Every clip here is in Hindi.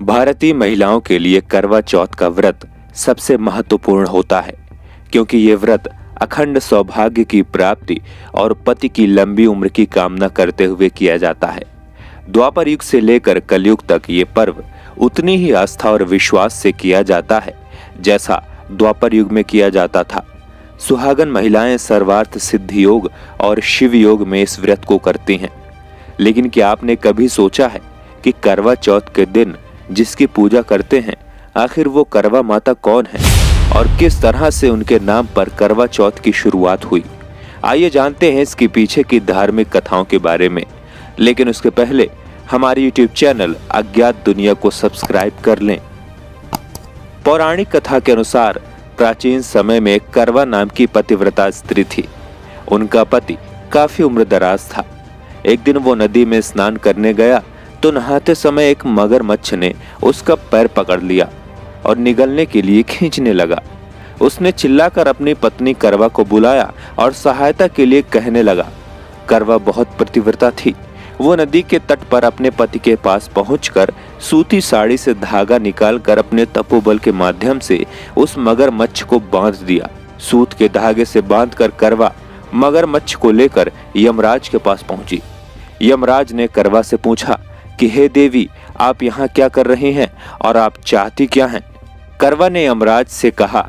भारतीय महिलाओं के लिए करवा चौथ का व्रत सबसे महत्वपूर्ण होता है, क्योंकि ये व्रत अखंड सौभाग्य की प्राप्ति और पति की लंबी उम्र की कामना करते हुए किया जाता है। द्वापर युग से लेकर कलयुग तक ये पर्व उतनी ही आस्था और विश्वास से किया जाता है जैसा द्वापर युग में किया जाता था। सुहागन महिलाएं सर्वार्थ सिद्धि योग और शिव योग में इस व्रत को करती हैं। लेकिन क्या आपने कभी सोचा है कि करवा चौथ के दिन जिसकी पूजा करते हैं, आखिर वो करवा माता कौन है और किस तरह से उनके नाम पर करवा चौथ की शुरुआत हुई? आइए जानते हैं इसके पीछे की धार्मिक कथाओं के बारे में। लेकिन उसके पहले हमारे YouTube चैनल अज्ञात दुनिया को सब्सक्राइब कर लें। पौराणिक कथा के अनुसार प्राचीन समय में करवा नाम की पतिव्रता स्त्री थी। उनका पति काफी उम्रदराज था। एक दिन वो नदी में स्नान करने गया तो नहाते समय एक मगरमच्छ ने उसका पैर पकड़ लिया और निगलने के लिए खींचने लगा। उसने चिल्लाकर अपनी पत्नी करवा को बुलाया और सहायता के लिए कहने लगा। करवा बहुत पतिव्रता थी। वो नदी के तट पर अपने पति के पास पहुंचकर सूती साड़ी से धागा निकालकर अपने तपोबल के माध्यम से उस मगरमच्छ को बांध दिया। सूत के धागे से बांधकर करवा मगरमच्छ को लेकर यमराज के पास पहुंची। यमराज ने करवा से पूछा कि हे देवी, आप यहाँ क्या कर रही हैं और आप चाहती क्या हैं? करवा ने यमराज से कहा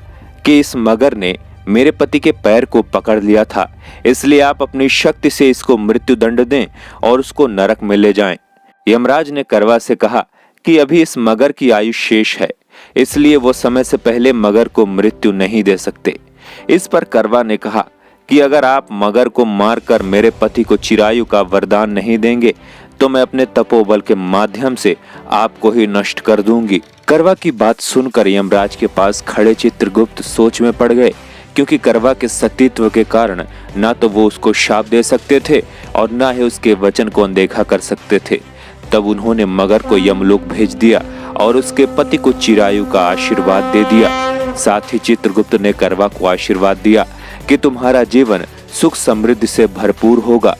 कि इस मगर ने मेरे पति के पैर को पकड़ लिया था, इसलिए आप अपनी शक्ति से इसको मृत्यु दंड दें और उसको नरक में ले जाएं। यमराज ने करवा से कहा कि अभी इस मगर की आयु शेष है, इसलिए वो समय से पहले मगर को मृत्यु नहीं दे सकते। इस पर करवा ने कहा कि अगर आप मगर को मारकर मेरे पति को चिरायु का वरदान नहीं देंगे तो मैं अपने तपोबल के माध्यम से आपको ही नष्ट कर दूंगी। करवा की बात सुनकर यमराज के पास खड़े चित्रगुप्त सोच में पड़ गए, क्योंकि करवा के सतीत्व के कारण ना तो वो उसको शाप दे सकते थे और ना ही उसके वचन को अनदेखा कर सकते थे। तब उन्होंने मगर को यमलोक भेज दिया और उसके पति को चिरायु का आशीर्वाद दे दिया। साथ ही चित्रगुप्त ने करवा को आशीर्वाद दिया कि तुम्हारा जीवन सुख समृद्धि से भरपूर होगा।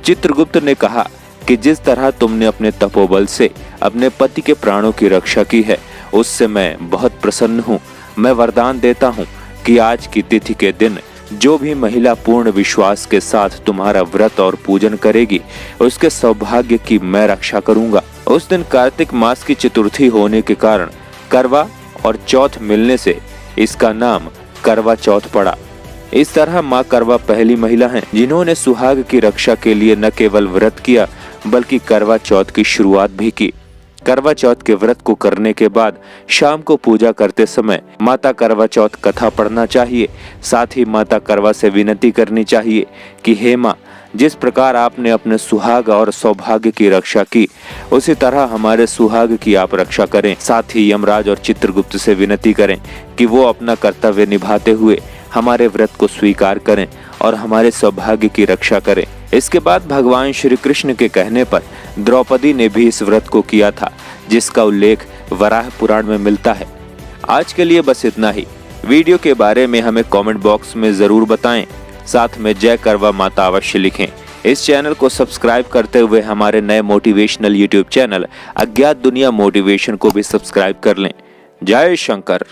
चित्रगुप्त ने कहा कि जिस तरह तुमने अपने तपोबल से अपने पति के प्राणों की रक्षा की है, उससे मैं बहुत प्रसन्न हूँ। मैं वरदान देता हूँ कि आज की तिथि के दिन जो भी महिला पूर्ण विश्वास के साथ तुम्हारा व्रत और पूजन करेगी, उसके सौभाग्य की मैं रक्षा करूंगा। उस दिन कार्तिक मास की चतुर्थी होने के कारण करवा और चौथ मिलने से इसका नाम करवा चौथ पड़ा। इस तरह माँ करवा पहली महिला हैं जिन्होंने सुहाग की रक्षा के लिए न केवल व्रत किया बल्कि करवा चौथ की शुरुआत भी की। करवा चौथ के व्रत को करने के बाद शाम को पूजा करते समय माता करवा चौथ कथा पढ़ना चाहिए। साथ ही माता करवा से विनती करनी चाहिए कि हे माँ, जिस प्रकार आपने अपने सुहाग और सौभाग्य की रक्षा की, उसी तरह हमारे सुहाग की आप रक्षा करें। साथ ही यमराज और चित्रगुप्त से विनती करें कि वो अपना कर्तव्य निभाते हुए हमारे व्रत को स्वीकार करें और हमारे सौभाग्य की रक्षा करें। इसके बाद भगवान श्री कृष्ण के कहने पर द्रौपदी ने भी इस व्रत को किया था, जिसका उल्लेख वराह पुराण में मिलता है। आज के लिए बस इतना ही। वीडियो के बारे में हमें कमेंट बॉक्स में जरूर बताएं। साथ में जय करवा माता अवश्य लिखें। इस चैनल को सब्सक्राइब करते हुए हमारे नए मोटिवेशनल यूट्यूब चैनल अज्ञात दुनिया मोटिवेशन को भी सब्सक्राइब कर लें। जय शंकर।